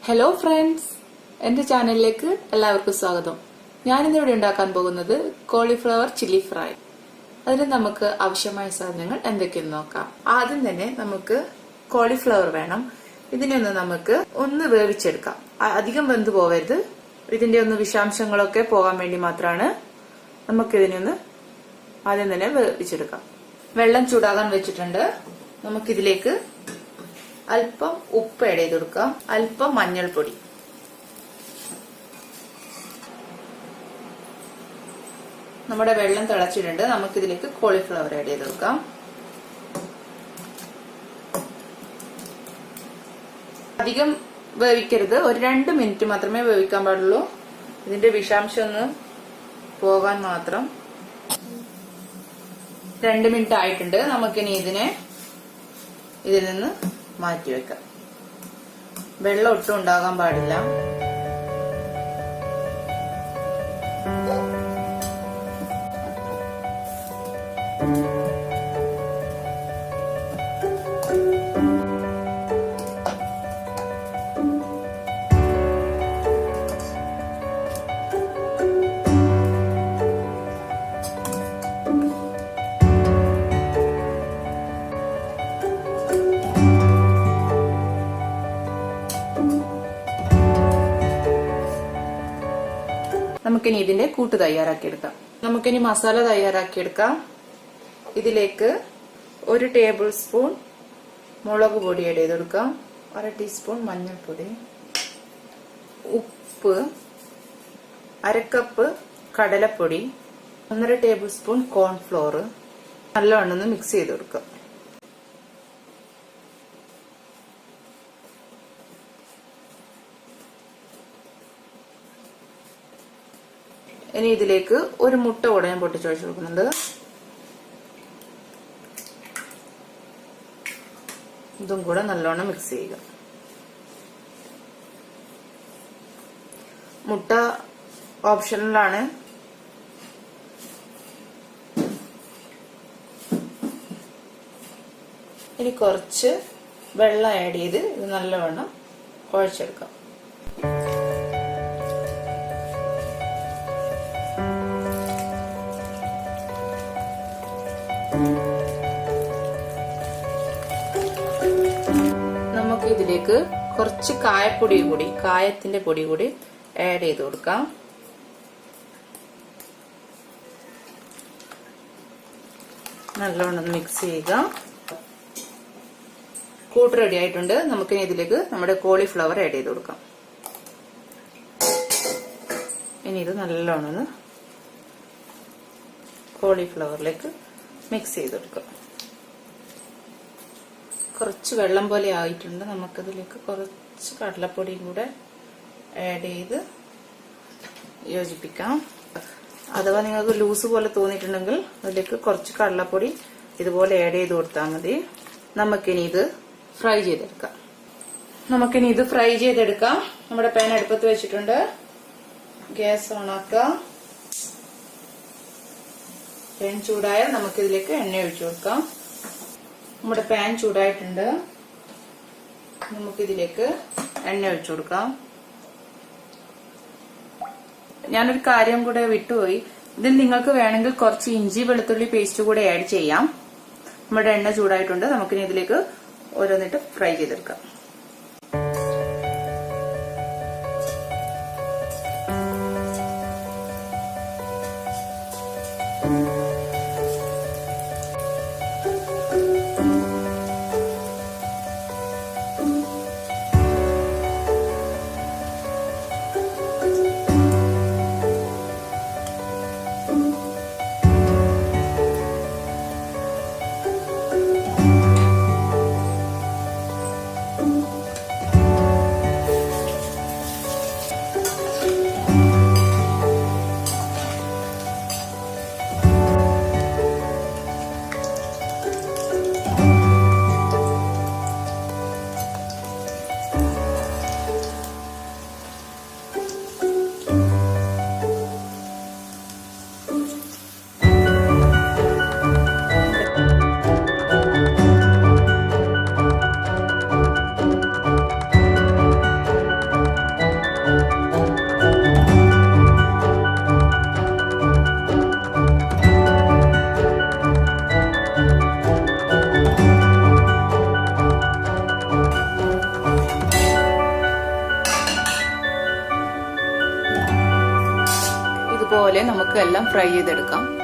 Hello friends, എന്റെ ചാനലിലേക്ക് എല്ലാവർക്കും സ്വാഗതം. ഞാനിന്നിവിടെ ഉണ്ടാക്കാൻ പോകുന്നത് കോളിഫ്ലവർ ചില്ലി ഫ്രൈ. അതിന് നമുക്ക് ആവശ്യമായ സാധനങ്ങൾ എന്തൊക്കെയെന്ന് നോക്കാം. ആദ്യം തന്നെ നമുക്ക് കോളിഫ്ലവർ വേണം. ഇതിനെ നമുക്ക് വേവിച്ചെടുക്കാം. അധികം വെന്ത് പോവരുത്. ഇതിന്റെ വിഷാംശങ്ങളൊക്കെ പോകാൻ വേണ്ടി മാത്രമാണ് നമുക്കിതിനെ ആദ്യം തന്നെ വേവിച്ചെടുക്കാം. വെള്ളം ചൂടാകാൻ വെച്ചിട്ടുണ്ട്. നമുക്കിതിലേക്ക് അല്പം ഉപ്പ് ആഡ് ചെയ്ത് കൊടുക്കാം, അല്പം മഞ്ഞൾപ്പൊടി, നമ്മുടെ വെള്ളം തിളച്ചിട്ടുണ്ട്. നമുക്കിതിലേക്ക് കോളിഫ്ലവർ ആഡ് ചെയ്ത് കൊടുക്കാം. അധികം വേവിക്കരുത്, ഒരു 2 മിനിറ്റ് മാത്രമേ വേവിക്കാൻ പാടുള്ളൂ. ഇതിന്റെ വിഷാംശം പോകാൻ മാത്രം. 2 മിനിറ്റ് ആയിട്ടുണ്ട്. നമുക്കിനി ഇതിൽ നിന്ന് മാറ്റിവെക്കാം. വെള്ളം ഒട്ടും ഉണ്ടാകാൻ പാടില്ല. നമുക്കിനി ഇതിന്റെ കൂട്ട് തയ്യാറാക്കിയെടുക്കാം. നമുക്കിനി മസാല തയ്യാറാക്കിയെടുക്കാം. ഇതിലേക്ക് 1 ടേബിൾ സ്പൂൺ മുളക് പൊടി ആഡ് ചെയ്ത് കൊടുക്കാം, 1/2 ടീസ്പൂൺ മഞ്ഞൾപ്പൊടി, ഉപ്പ്, 1/2 കപ്പ് കടലപ്പൊടി, 1.5 ടേബിൾ സ്പൂൺ കോൺഫ്ലോർ. നല്ലവണ്ണം മിക്സ് ചെയ്ത് കൊടുക്കാം. ഇനി ഇതിലേക്ക് 1 മുട്ട കൂടെ ഞാൻ പൊട്ടിച്ചൊഴിച്ചു കൊടുക്കുന്നുണ്ട്. ഇതും കൂടെ നല്ലോണം മിക്സ് ചെയ്യുക. മുട്ട ഓപ്ഷണലാണ്. ഇനി കുറച്ച് വെള്ളം ആഡ് ചെയ്ത് ഇത് നല്ലവണ്ണം കുഴച്ചെടുക്കാം. നമുക്ക് ഇതിലേക്ക് കുറച്ച് കായത്തിന്റെ പൊടി കൂടി ആഡ് ചെയ്ത് കൊടുക്കാം. നല്ലോണം മിക്സ് ചെയ്യുക. കൂട്ട് റെഡി ആയിട്ടുണ്ട്. നമുക്കിനി ഇതിലേക്ക് നമ്മുടെ കോളിഫ്ലവർ ആഡ് ചെയ്ത് കൊടുക്കാം. ഇനി ഇത് നല്ലോണം കോളിഫ്ലവറിലേക്ക് മിക്സ് ചെയ്ത് കൊടുക്കാം. കുറച്ച് വെള്ളം പോലെ ആയിട്ടുണ്ട്. നമുക്കതിലേക്ക് കുറച്ച് കടലപ്പൊടിയും കൂടെ ആഡ് ചെയ്ത് യോജിപ്പിക്കാം. അഥവാ നിങ്ങൾക്ക് ലൂസ് പോലെ തോന്നിയിട്ടുണ്ടെങ്കിൽ അതിലേക്ക് കുറച്ച് കടലപ്പൊടി ഇതുപോലെ ആഡ് ചെയ്ത് കൊടുത്താൽ മതി. നമുക്കിനി ഇത് ഫ്രൈ ചെയ്തെടുക്കാം. നമ്മുടെ പാൻ അടുപ്പത്ത് വെച്ചിട്ടുണ്ട്. ഗ്യാസ് ഓൺ ആക്കാം. പാൻ ചൂടായാൽ നമുക്കിതിലേക്ക് എണ്ണ ഒഴിച്ചു കൊടുക്കാം. നമ്മുടെ പാൻ ചൂടായിട്ടുണ്ട്. നമുക്കിതിലേക്ക് എണ്ണ ഒഴിച്ചു കൊടുക്കാം. ഞാനൊരു കാര്യം കൂടെ വിട്ടുപോയി. ഇതിൽ നിങ്ങൾക്ക് വേണമെങ്കിൽ കുറച്ച് ഇഞ്ചി വെളുത്തുള്ളി പേസ്റ്റ് കൂടെ ആഡ് ചെയ്യാം. നമ്മുടെ എണ്ണ ചൂടായിട്ടുണ്ട്. നമുക്കിനി ഇതിലേക്ക് ഓരോന്നിട്ട് ഫ്രൈ ചെയ്തെടുക്കാം. നമുക്ക് എല്ലാം ഫ്രൈ ചെയ്തെടുക്കാം.